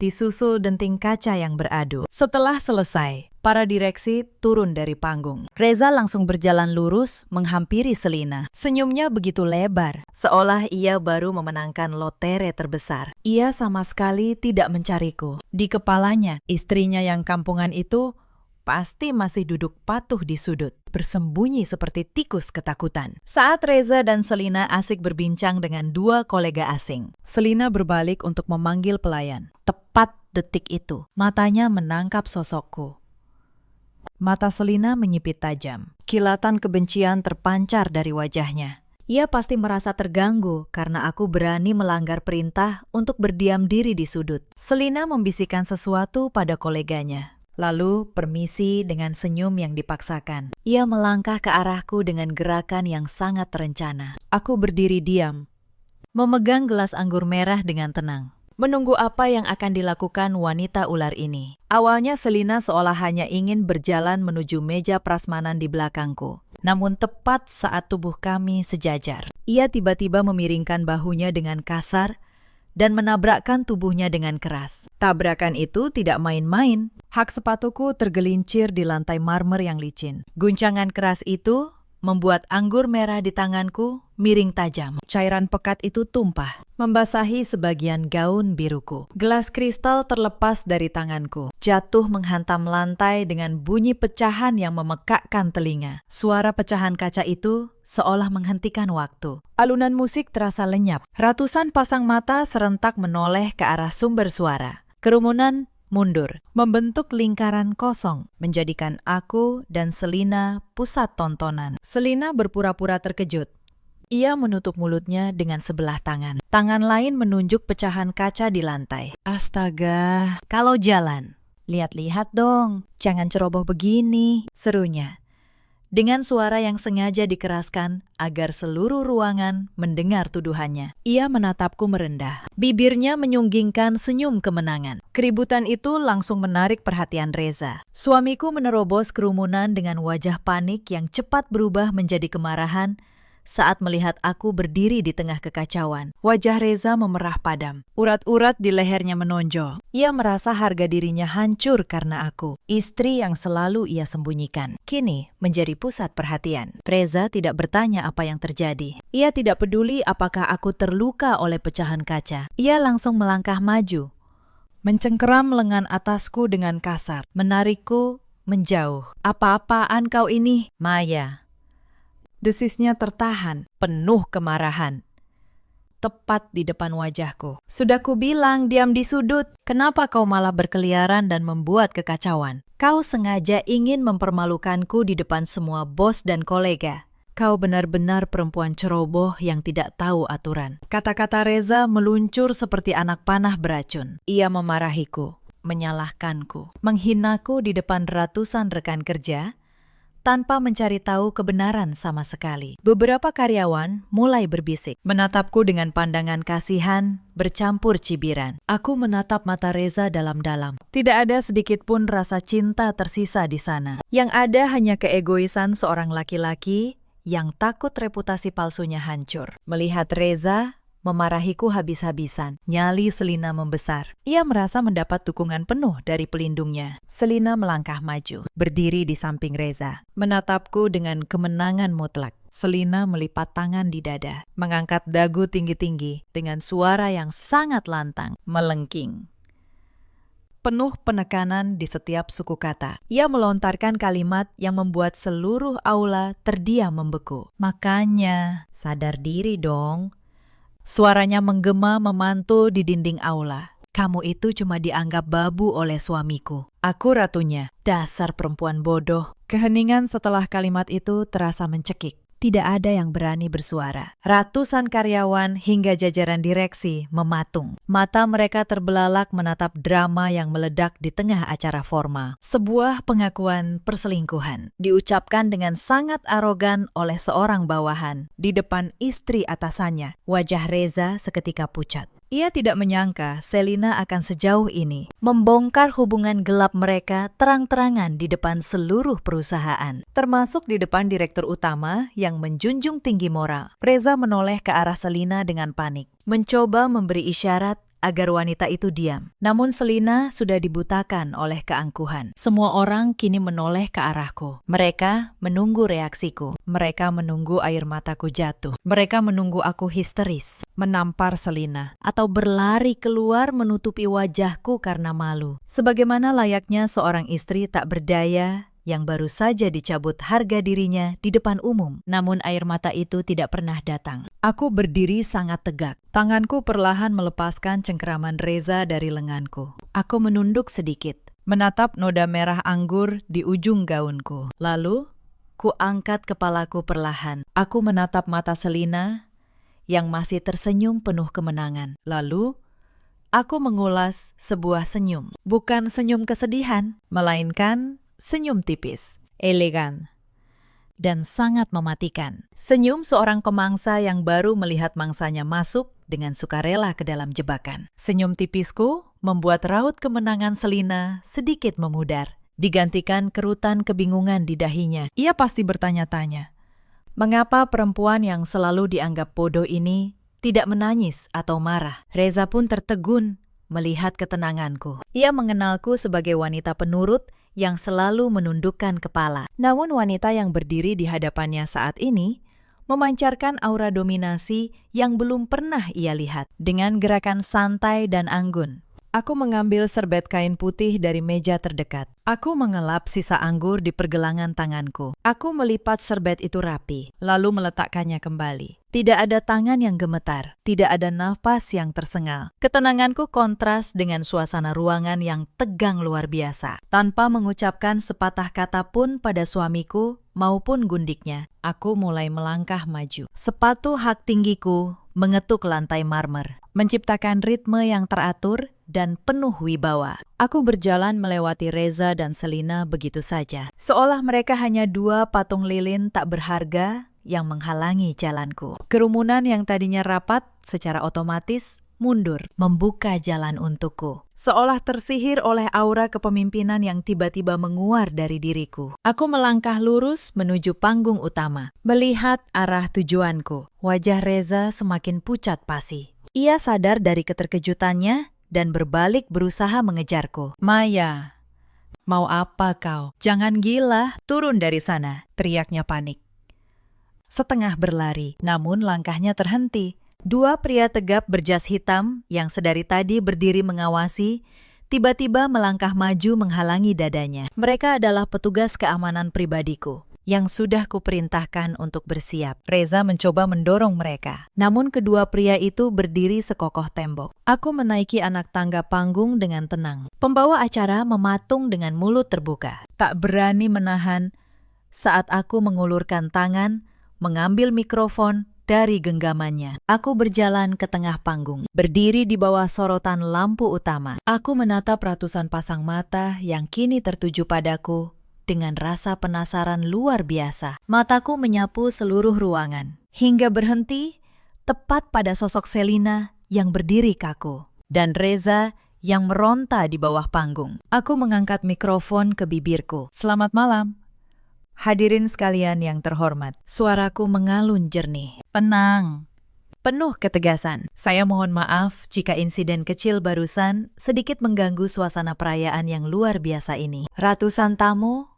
Disusul denting kaca yang beradu. Setelah selesai, para direksi turun dari panggung. Reza langsung berjalan lurus menghampiri Selina. Senyumnya begitu lebar, seolah ia baru memenangkan lotere terbesar. Ia sama sekali tidak mencariku. Di kepalanya, istrinya yang kampungan itu pasti masih duduk patuh di sudut, bersembunyi seperti tikus ketakutan. Saat Reza dan Selina asik berbincang dengan dua kolega asing, Selina berbalik untuk memanggil pelayan. Tepat detik itu, matanya menangkap sosokku. Mata Selina menyipit tajam. Kilatan kebencian terpancar dari wajahnya. Ia pasti merasa terganggu karena aku berani melanggar perintah untuk berdiam diri di sudut. Selina membisikkan sesuatu pada koleganya. Lalu permisi dengan senyum yang dipaksakan. Ia melangkah ke arahku dengan gerakan yang sangat terencana. Aku berdiri diam, memegang gelas anggur merah dengan tenang, menunggu apa yang akan dilakukan wanita ular ini. Awalnya Selina seolah hanya ingin berjalan menuju meja prasmanan di belakangku. Namun tepat saat tubuh kami sejajar, ia tiba-tiba memiringkan bahunya dengan kasar dan menabrakkan tubuhnya dengan keras. Tabrakan itu tidak main-main. Hak sepatuku tergelincir di lantai marmer yang licin. Guncangan keras itu membuat anggur merah di tanganku miring tajam. Cairan pekat itu tumpah, membasahi sebagian gaun biruku. Gelas kristal terlepas dari tanganku, jatuh menghantam lantai dengan bunyi pecahan yang memekakkan telinga. Suara pecahan kaca itu seolah menghentikan waktu. Alunan musik terasa lenyap. Ratusan pasang mata serentak menoleh ke arah sumber suara. Kerumunan mundur, membentuk lingkaran kosong, menjadikan aku dan Selina pusat tontonan. Selina berpura-pura terkejut. Ia menutup mulutnya dengan sebelah tangan. Tangan lain menunjuk pecahan kaca di lantai. Astaga, kalau jalan, lihat-lihat dong, jangan ceroboh begini, serunya. Dengan suara yang sengaja dikeraskan agar seluruh ruangan mendengar tuduhannya. Ia menatapku merendah. Bibirnya menyunggingkan senyum kemenangan. Keributan itu langsung menarik perhatian Reza. Suamiku menerobos kerumunan dengan wajah panik yang cepat berubah menjadi kemarahan saat melihat aku berdiri di tengah kekacauan. Wajah Reza memerah padam. Urat-urat di lehernya menonjol. Ia merasa harga dirinya hancur karena aku, istri yang selalu ia sembunyikan, kini menjadi pusat perhatian. Reza tidak bertanya apa yang terjadi. Ia tidak peduli apakah aku terluka oleh pecahan kaca. Ia langsung melangkah maju, mencengkeram lengan atasku dengan kasar, menarikku menjauh. Apa-apaan kau ini, Maya? Desisnya tertahan, penuh kemarahan. Tepat di depan wajahku. Sudah kubilang diam di sudut. Kenapa kau malah berkeliaran dan membuat kekacauan? Kau sengaja ingin mempermalukanku di depan semua bos dan kolega. Kau benar-benar perempuan ceroboh yang tidak tahu aturan. Kata-kata Reza meluncur seperti anak panah beracun. Ia memarahiku, menyalahkanku, menghinaku di depan ratusan rekan kerja, tanpa mencari tahu kebenaran sama sekali. Beberapa karyawan mulai berbisik, menatapku dengan pandangan kasihan, bercampur cibiran. Aku menatap mata Reza dalam-dalam. Tidak ada sedikit pun rasa cinta tersisa di sana. Yang ada hanya keegoisan seorang laki-laki yang takut reputasi palsunya hancur. Melihat Reza, memarahiku habis-habisan. Nyali Selina membesar. Ia merasa mendapat dukungan penuh dari pelindungnya. Selina melangkah maju, berdiri di samping Reza, menatapku dengan kemenangan mutlak. Selina melipat tangan di dada, mengangkat dagu tinggi-tinggi dengan suara yang sangat lantang, melengking. Penuh penekanan di setiap suku kata. Ia melontarkan kalimat yang membuat seluruh aula terdiam membeku. Makanya, sadar diri dong. Suaranya menggema memantul di dinding aula. Kamu itu cuma dianggap babu oleh suamiku. Aku ratunya. Dasar perempuan bodoh. Keheningan setelah kalimat itu terasa mencekik. Tidak ada yang berani bersuara. Ratusan karyawan hingga jajaran direksi mematung. Mata mereka terbelalak menatap drama yang meledak di tengah acara formal. Sebuah pengakuan perselingkuhan diucapkan dengan sangat arogan oleh seorang bawahan di depan istri atasannya. Wajah Reza seketika pucat. Ia tidak menyangka Selina akan sejauh ini membongkar hubungan gelap mereka terang-terangan di depan seluruh perusahaan, termasuk di depan direktur utama yang menjunjung tinggi moral. Reza menoleh ke arah Selina dengan panik, mencoba memberi isyarat agar wanita itu diam. Namun Selina sudah dibutakan oleh keangkuhan. Semua orang kini menoleh ke arahku. Mereka menunggu reaksiku. Mereka menunggu air mataku jatuh. Mereka menunggu aku histeris, menampar Selina, atau berlari keluar menutupi wajahku karena malu. Sebagaimana layaknya seorang istri tak berdaya yang baru saja dicabut harga dirinya di depan umum. Namun air mata itu tidak pernah datang. Aku berdiri sangat tegak. Tanganku perlahan melepaskan cengkeraman Reza dari lenganku. Aku menunduk sedikit, menatap noda merah anggur di ujung gaunku. Lalu, ku angkat kepalaku perlahan. Aku menatap mata Selina yang masih tersenyum penuh kemenangan. Lalu, aku mengulas sebuah senyum. Bukan senyum kesedihan, melainkan senyum tipis, elegan, dan sangat mematikan. Senyum seorang pemangsa yang baru melihat mangsanya masuk dengan sukarela ke dalam jebakan. Senyum tipisku membuat raut kemenangan Selina sedikit memudar, digantikan kerutan kebingungan di dahinya. Ia pasti bertanya-tanya, mengapa perempuan yang selalu dianggap bodoh ini tidak menangis atau marah? Reza pun tertegun melihat ketenanganku. Ia mengenalku sebagai wanita penurut yang selalu menundukkan kepala. Namun wanita yang berdiri di hadapannya saat ini memancarkan aura dominasi yang belum pernah ia lihat. Dengan gerakan santai dan anggun, aku mengambil serbet kain putih dari meja terdekat. Aku mengelap sisa anggur di pergelangan tanganku. Aku melipat serbet itu rapi, lalu meletakkannya kembali. Tidak ada tangan yang gemetar, tidak ada nafas yang tersengal. Ketenanganku kontras dengan suasana ruangan yang tegang luar biasa. Tanpa mengucapkan sepatah kata pun pada suamiku maupun gundiknya, aku mulai melangkah maju. Sepatu hak tinggiku mengetuk lantai marmer, menciptakan ritme yang teratur dan penuh wibawa. Aku berjalan melewati Reza dan Selina begitu saja, seolah mereka hanya dua patung lilin tak berharga yang menghalangi jalanku. Kerumunan yang tadinya rapat secara otomatis mundur, membuka jalan untukku. Seolah tersihir oleh aura kepemimpinan yang tiba-tiba menguar dari diriku. Aku melangkah lurus menuju panggung utama, melihat arah tujuanku. Wajah Reza semakin pucat pasi. Ia sadar dari keterkejutannya dan berbalik berusaha mengejarku. Maya, mau apa kau? Jangan gila, turun dari sana, teriaknya panik. Setengah berlari, namun langkahnya terhenti. Dua pria tegap berjas hitam yang sedari tadi berdiri mengawasi, tiba-tiba melangkah maju menghalangi dadanya. Mereka adalah petugas keamanan pribadiku yang sudah kuperintahkan untuk bersiap. Reza mencoba mendorong mereka, namun kedua pria itu berdiri sekokoh tembok. Aku menaiki anak tangga panggung dengan tenang. Pembawa acara mematung dengan mulut terbuka, tak berani menahan saat aku mengulurkan tangan, mengambil mikrofon dari genggamannya. Aku berjalan ke tengah panggung, berdiri di bawah sorotan lampu utama. Aku menatap ratusan pasang mata yang kini tertuju padaku dengan rasa penasaran luar biasa. Mataku menyapu seluruh ruangan, hingga berhenti tepat pada sosok Selina yang berdiri kaku, dan Reza yang meronta di bawah panggung. Aku mengangkat mikrofon ke bibirku. Selamat malam. Hadirin sekalian yang terhormat, suaraku mengalun jernih. Tenang, penuh ketegasan. Saya mohon maaf jika insiden kecil barusan sedikit mengganggu suasana perayaan yang luar biasa ini. Ratusan tamu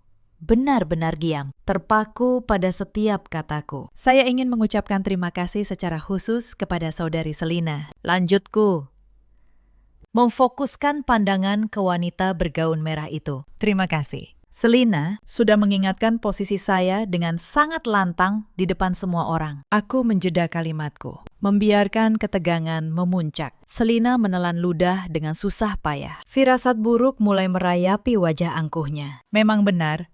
benar-benar diam, terpaku pada setiap kataku. Saya ingin mengucapkan terima kasih secara khusus kepada saudari Selina. Lanjutku. Memfokuskan pandangan ke wanita bergaun merah itu. Terima kasih. Selina sudah mengingatkan posisi saya dengan sangat lantang di depan semua orang. Aku menjeda kalimatku, membiarkan ketegangan memuncak. Selina menelan ludah dengan susah payah. Firasat buruk mulai merayapi wajah angkuhnya. Memang benar,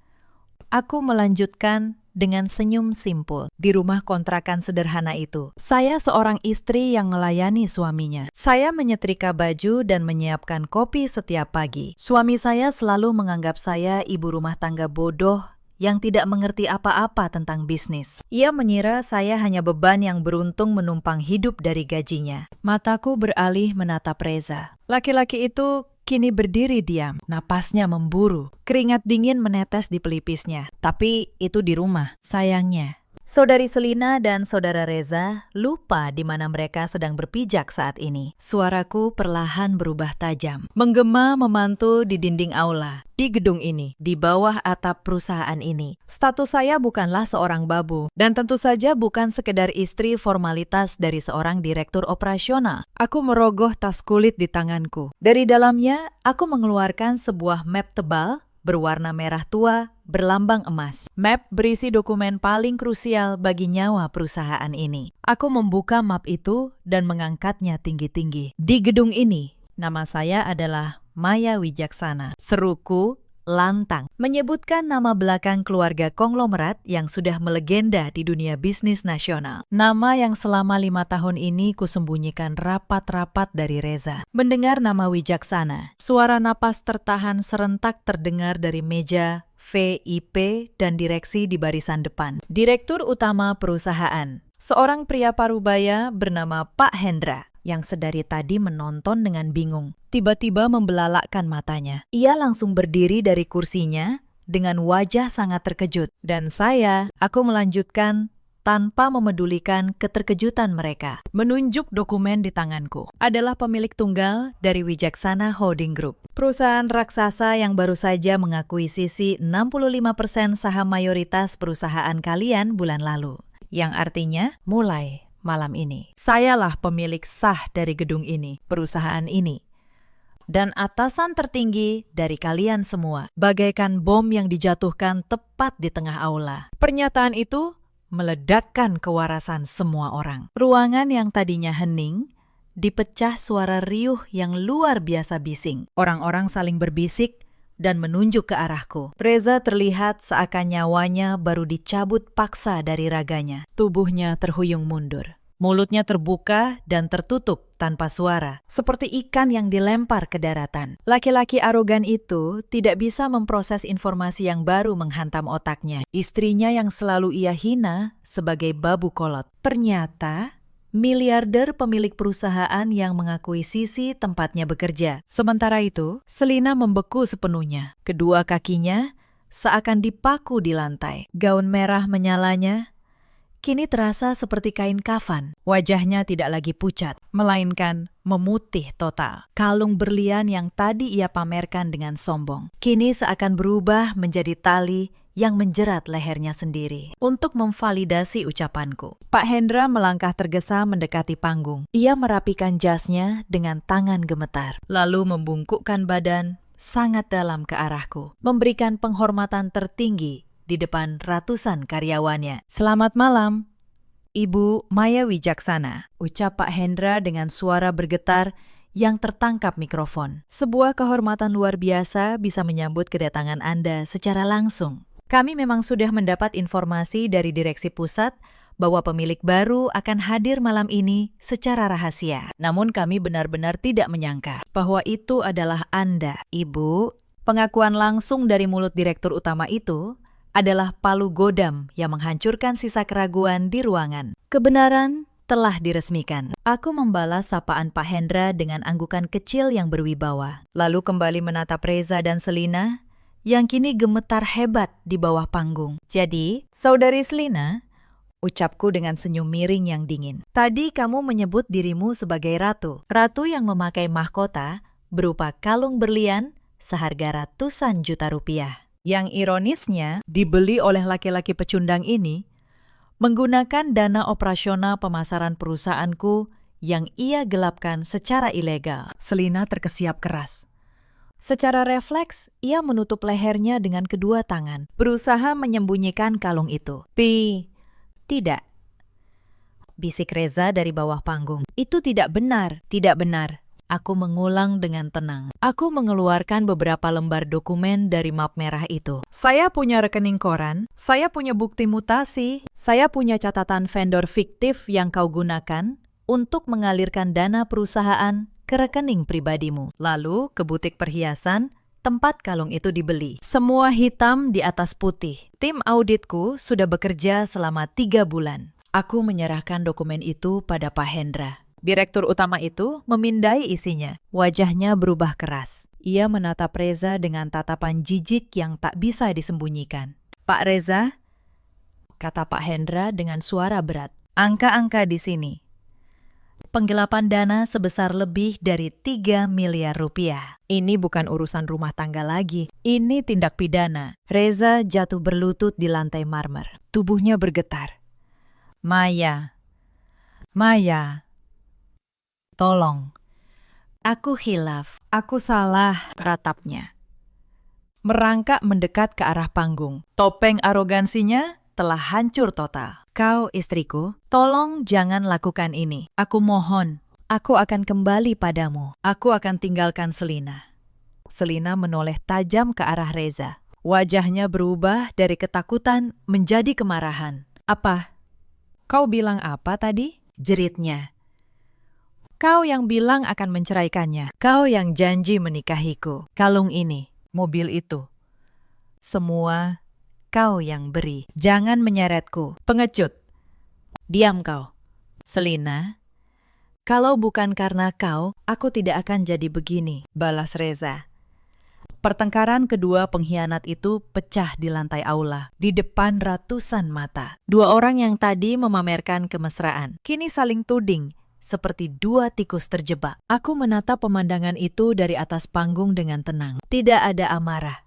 aku melanjutkan dengan senyum simpul. Di rumah kontrakan sederhana itu, saya seorang istri yang melayani suaminya. Saya menyetrika baju dan menyiapkan kopi setiap pagi. Suami saya selalu menganggap saya ibu rumah tangga bodoh yang tidak mengerti apa-apa tentang bisnis. Ia mengira saya hanya beban yang beruntung menumpang hidup dari gajinya. Mataku beralih menatap Reza. Laki-laki itu kini berdiri diam, napasnya memburu. Keringat dingin menetes di pelipisnya. Tapi itu di rumah, sayangnya. Saudari Selina dan saudara Reza lupa di mana mereka sedang berpijak saat ini. Suaraku perlahan berubah tajam. Menggema memantul di dinding aula. Di gedung ini, di bawah atap perusahaan ini. Status saya bukanlah seorang babu. Dan tentu saja bukan sekedar istri formalitas dari seorang direktur operasional. Aku merogoh tas kulit di tanganku. Dari dalamnya, aku mengeluarkan sebuah map tebal berwarna merah tua, berlambang emas. Map berisi dokumen paling krusial bagi nyawa perusahaan ini. Aku membuka map itu dan mengangkatnya tinggi-tinggi. Di gedung ini, nama saya adalah Maya Wijaksana. Seruku lantang, menyebutkan nama belakang keluarga konglomerat yang sudah melegenda di dunia bisnis nasional. Nama yang selama 5 tahun ini kusembunyikan rapat-rapat dari Reza. Mendengar nama Wijaksana, suara napas tertahan serentak terdengar dari meja VIP dan direksi di barisan depan. Direktur utama perusahaan, seorang pria parubaya bernama Pak Hendra, yang sedari tadi menonton dengan bingung. Tiba-tiba membelalakkan matanya. Ia langsung berdiri dari kursinya dengan wajah sangat terkejut. Dan aku melanjutkan tanpa memedulikan keterkejutan mereka. Menunjuk dokumen di tanganku. Adalah pemilik tunggal dari Wijaksana Holding Group. Perusahaan raksasa yang baru saja mengakuisisi 65% saham mayoritas perusahaan kalian bulan lalu. Yang artinya mulai malam ini, sayalah pemilik sah dari gedung ini, perusahaan ini. Dan atasan tertinggi dari kalian semua, bagaikan bom yang dijatuhkan tepat di tengah aula. Pernyataan itu meledakkan kewarasan semua orang. Ruangan yang tadinya hening, dipecah suara riuh yang luar biasa bising. Orang-orang saling berbisik dan menunjuk ke arahku. Reza terlihat seakan nyawanya baru dicabut paksa dari raganya. Tubuhnya terhuyung mundur. Mulutnya terbuka dan tertutup tanpa suara, seperti ikan yang dilempar ke daratan. Laki-laki arogan itu tidak bisa memproses informasi yang baru menghantam otaknya. Istrinya yang selalu ia hina sebagai babu kolot. Ternyata miliarder pemilik perusahaan yang mengakuisisi tempatnya bekerja. Sementara itu, Selina membeku sepenuhnya. Kedua kakinya seakan dipaku di lantai. Gaun merah menyalanya kini terasa seperti kain kafan. Wajahnya tidak lagi pucat, melainkan memutih total. Kalung berlian yang tadi ia pamerkan dengan sombong, kini seakan berubah menjadi tali yang menjerat lehernya sendiri. Untuk memvalidasi ucapanku, Pak Hendra melangkah tergesa mendekati panggung. Ia merapikan jasnya dengan tangan gemetar, lalu membungkukkan badan sangat dalam ke arahku, memberikan penghormatan tertinggi di depan ratusan karyawannya. Selamat malam, Ibu Maya Wijaksana, ucap Pak Hendra dengan suara bergetar yang tertangkap mikrofon. Sebuah kehormatan luar biasa bisa menyambut kedatangan Anda secara langsung. Kami memang sudah mendapat informasi dari direksi pusat bahwa pemilik baru akan hadir malam ini secara rahasia. Namun kami benar-benar tidak menyangka bahwa itu adalah Anda, Ibu. Pengakuan langsung dari mulut direktur utama itu adalah palu godam yang menghancurkan sisa keraguan di ruangan. Kebenaran telah diresmikan. Aku membalas sapaan Pak Hendra dengan anggukan kecil yang berwibawa. Lalu kembali menatap Reza dan Selina yang kini gemetar hebat di bawah panggung. Jadi, saudari Selina, ucapku dengan senyum miring yang dingin. Tadi kamu menyebut dirimu sebagai ratu. Ratu yang memakai mahkota berupa kalung berlian seharga ratusan juta rupiah. Yang ironisnya, dibeli oleh laki-laki pecundang ini menggunakan dana operasional pemasaran perusahaanku yang ia gelapkan secara ilegal. Selina terkesiap keras. Secara refleks, ia menutup lehernya dengan kedua tangan, berusaha menyembunyikan kalung itu. Tidak. Bisik Reza dari bawah panggung. Itu tidak benar, tidak benar. Aku mengulang dengan tenang. Aku mengeluarkan beberapa lembar dokumen dari map merah itu. Saya punya rekening koran, saya punya bukti mutasi, saya punya catatan vendor fiktif yang kau gunakan untuk mengalirkan dana perusahaan ke rekening pribadimu. Lalu ke butik perhiasan, tempat kalung itu dibeli. Semua hitam di atas putih. Tim auditku sudah bekerja selama 3 bulan. Aku menyerahkan dokumen itu pada Pak Hendra. Direktur utama itu memindai isinya. Wajahnya berubah keras. Ia menatap Reza dengan tatapan jijik yang tak bisa disembunyikan. Pak Reza, kata Pak Hendra dengan suara berat. Angka-angka di sini. Penggelapan dana sebesar lebih dari 3 miliar rupiah. Ini bukan urusan rumah tangga lagi. Ini tindak pidana. Reza jatuh berlutut di lantai marmer. Tubuhnya bergetar. Maya. Tolong. Aku khilaf. Aku salah, ratapnya. Merangkak mendekat ke arah panggung. Topeng arogansinya telah hancur total. Kau istriku, tolong jangan lakukan ini. Aku mohon, aku akan kembali padamu. Aku akan tinggalkan Selina. Selina menoleh tajam ke arah Reza. Wajahnya berubah dari ketakutan menjadi kemarahan. Apa? Kau bilang apa tadi? Jeritnya. Kau yang bilang akan menceraikannya. Kau yang janji menikahiku. Kalung ini, mobil itu. Semua kau yang beri. Jangan menyeretku. Pengecut. Diam kau. Selina, kalau bukan karena kau, aku tidak akan jadi begini, balas Reza. Pertengkaran kedua pengkhianat itu pecah di lantai aula, di depan ratusan mata. 2 orang yang tadi memamerkan kemesraan, kini saling tuding, seperti 2 tikus terjebak. Aku menatap pemandangan itu dari atas panggung dengan tenang. Tidak ada amarah.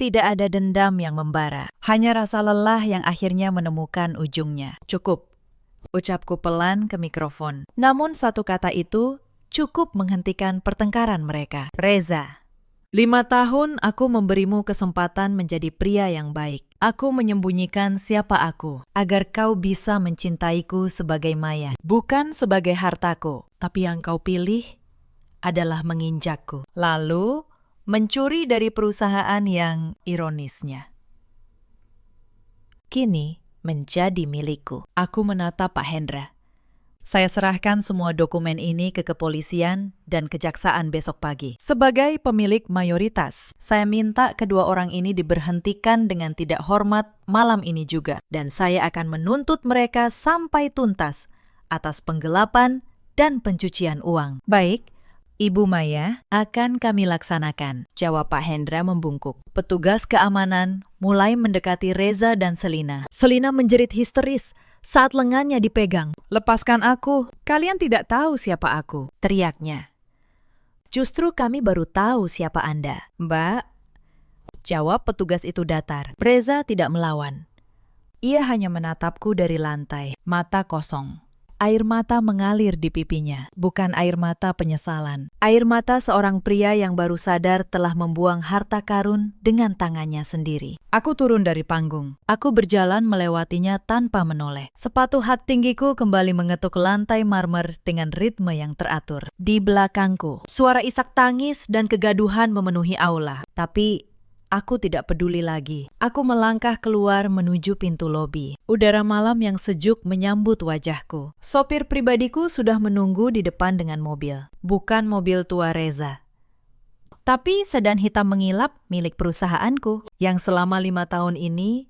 Tidak ada dendam yang membara. Hanya rasa lelah yang akhirnya menemukan ujungnya. Cukup. Ucapku pelan ke mikrofon. Namun satu kata itu cukup menghentikan pertengkaran mereka. Reza. 5 tahun aku memberimu kesempatan menjadi pria yang baik. Aku menyembunyikan siapa aku, agar kau bisa mencintaiku sebagai Maya. Bukan sebagai hartaku, tapi yang kau pilih adalah menginjakku. Lalu, mencuri dari perusahaan yang ironisnya kini menjadi milikku. Aku menatap Pak Hendra. Saya serahkan semua dokumen ini ke kepolisian dan kejaksaan besok pagi. Sebagai pemilik mayoritas, saya minta kedua orang ini diberhentikan dengan tidak hormat malam ini juga. Dan saya akan menuntut mereka sampai tuntas atas penggelapan dan pencucian uang. Baik, Ibu Maya, akan kami laksanakan, jawab Pak Hendra membungkuk. Petugas keamanan mulai mendekati Reza dan Selina. Selina menjerit histeris saat lengannya dipegang. Lepaskan aku, kalian tidak tahu siapa aku, teriaknya. Justru kami baru tahu siapa Anda, Mbak, jawab petugas itu datar. Reza tidak melawan. Ia hanya menatapku dari lantai, mata kosong. Air mata mengalir di pipinya, bukan air mata penyesalan. Air mata seorang pria yang baru sadar telah membuang harta karun dengan tangannya sendiri. Aku turun dari panggung. Aku berjalan melewatinya tanpa menoleh. Sepatu hat tinggiku kembali mengetuk lantai marmer dengan ritme yang teratur. Di belakangku, suara isak tangis dan kegaduhan memenuhi aula. Tapi aku tidak peduli lagi. Aku melangkah keluar menuju pintu lobi. Udara malam yang sejuk menyambut wajahku. Sopir pribadiku sudah menunggu di depan dengan mobil. Bukan mobil tua Reza, tapi sedan hitam mengilap milik perusahaanku yang selama 5 tahun ini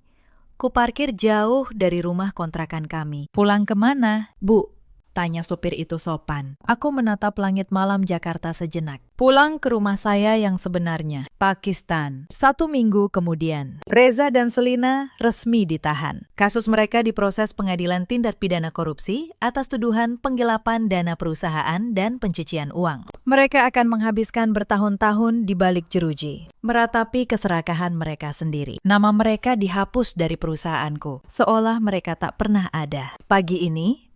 kuparkir jauh dari rumah kontrakan kami. Pulang kemana? Bu, Tanya supir itu sopan. Aku menatap langit malam Jakarta sejenak. Pulang ke rumah saya yang sebenarnya, Pakistan. 1 minggu kemudian, Reza dan Selina resmi ditahan. Kasus mereka diproses Pengadilan Tindak Pidana Korupsi atas tuduhan penggelapan dana perusahaan dan pencucian uang. Mereka akan menghabiskan bertahun-tahun di balik jeruji, meratapi keserakahan mereka sendiri. Nama mereka dihapus dari perusahaanku, seolah mereka tak pernah ada. Pagi ini,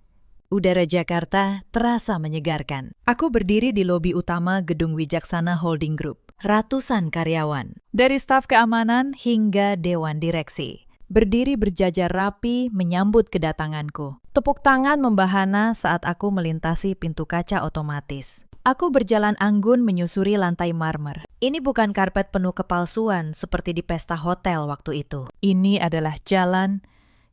udara Jakarta terasa menyegarkan. Aku berdiri di lobi utama Gedung Wijaksana Holding Group. Ratusan karyawan, dari staf keamanan hingga dewan direksi, berdiri berjajar rapi menyambut kedatanganku. Tepuk tangan membahana saat aku melintasi pintu kaca otomatis. Aku berjalan anggun menyusuri lantai marmer. Ini bukan karpet penuh kepalsuan seperti di pesta hotel waktu itu. Ini adalah jalan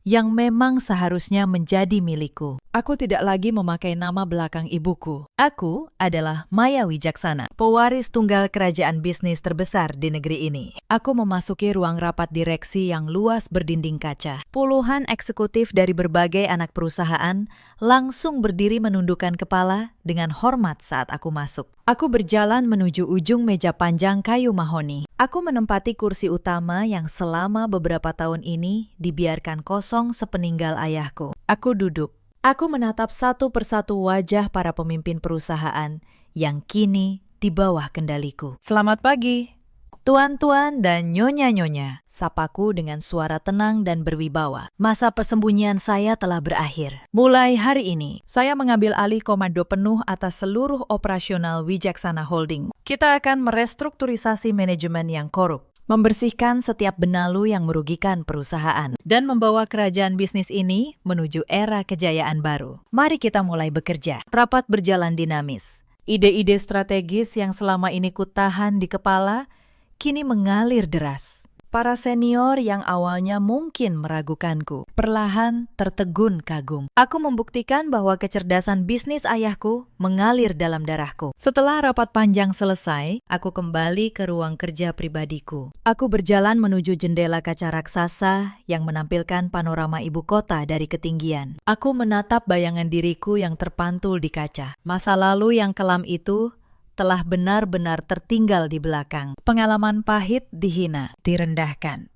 yang memang seharusnya menjadi milikku. Aku tidak lagi memakai nama belakang ibuku. Aku adalah Maya Wijaksana, pewaris tunggal kerajaan bisnis terbesar di negeri ini. Aku memasuki ruang rapat direksi yang luas berdinding kaca. Puluhan eksekutif dari berbagai anak perusahaan langsung berdiri menundukkan kepala dengan hormat saat aku masuk. Aku berjalan menuju ujung meja panjang kayu mahoni. Aku menempati kursi utama yang selama beberapa tahun ini dibiarkan kosong sepeninggal ayahku. Aku duduk. Aku menatap satu persatu wajah para pemimpin perusahaan yang kini di bawah kendaliku. Selamat pagi, tuan-tuan dan nyonya-nyonya. Sapaku dengan suara tenang dan berwibawa. Masa persembunyian saya telah berakhir. Mulai hari ini, saya mengambil alih komando penuh atas seluruh operasional Wijaksana Holding. Kita akan merestrukturisasi manajemen yang korup, membersihkan setiap benalu yang merugikan perusahaan, dan membawa kerajaan bisnis ini menuju era kejayaan baru. Mari kita mulai bekerja. Rapat berjalan dinamis. Ide-ide strategis yang selama ini kutahan di kepala kini mengalir deras. Para senior yang awalnya mungkin meragukanku, perlahan tertegun kagum. Aku membuktikan bahwa kecerdasan bisnis ayahku mengalir dalam darahku. Setelah rapat panjang selesai, aku kembali ke ruang kerja pribadiku. Aku berjalan menuju jendela kaca raksasa yang menampilkan panorama ibu kota dari ketinggian. Aku menatap bayangan diriku yang terpantul di kaca. Masa lalu yang kelam itu telah benar-benar tertinggal di belakang. Pengalaman pahit dihina, direndahkan,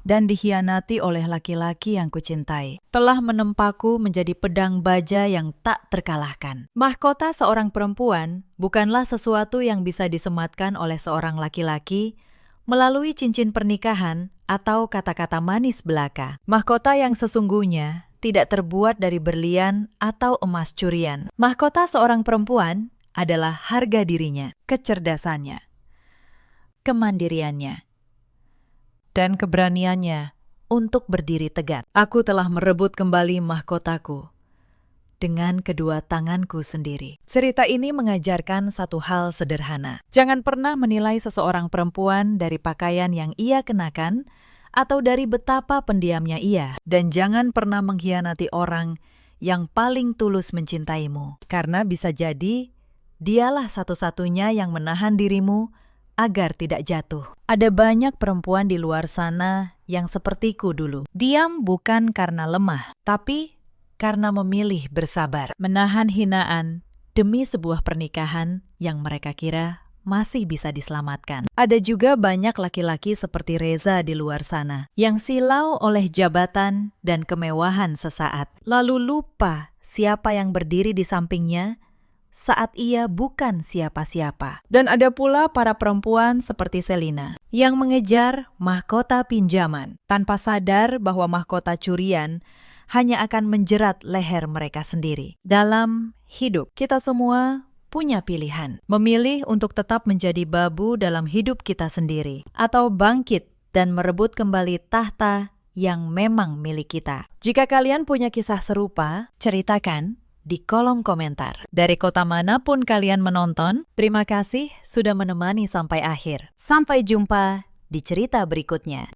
dan dikhianati oleh laki-laki yang kucintai. Telah menempaku menjadi pedang baja yang tak terkalahkan. Mahkota seorang perempuan bukanlah sesuatu yang bisa disematkan oleh seorang laki-laki melalui cincin pernikahan atau kata-kata manis belaka. Mahkota yang sesungguhnya tidak terbuat dari berlian atau emas curian. Mahkota seorang perempuan adalah harga dirinya, kecerdasannya, kemandiriannya, dan keberaniannya untuk berdiri tegak. Aku telah merebut kembali mahkotaku dengan kedua tanganku sendiri. Cerita ini mengajarkan satu hal sederhana. Jangan pernah menilai seseorang perempuan dari pakaian yang ia kenakan atau dari betapa pendiamnya ia. Dan jangan pernah mengkhianati orang yang paling tulus mencintaimu, karena bisa jadi dialah satu-satunya yang menahan dirimu agar tidak jatuh. Ada banyak perempuan di luar sana yang sepertiku dulu. Diam bukan karena lemah, tapi karena memilih bersabar. Menahan hinaan demi sebuah pernikahan yang mereka kira masih bisa diselamatkan. Ada juga banyak laki-laki seperti Reza di luar sana yang silau oleh jabatan dan kemewahan sesaat, lalu lupa siapa yang berdiri di sampingnya saat ia bukan siapa-siapa. Dan ada pula para perempuan seperti Selina yang mengejar mahkota pinjaman tanpa sadar bahwa mahkota curian hanya akan menjerat leher mereka sendiri. Dalam hidup, kita semua punya pilihan. Memilih untuk tetap menjadi babu dalam hidup kita sendiri, atau bangkit dan merebut kembali tahta yang memang milik kita. Jika kalian punya kisah serupa, ceritakan di kolom komentar. Dari kota manapun kalian menonton, terima kasih sudah menemani sampai akhir. Sampai jumpa di cerita berikutnya.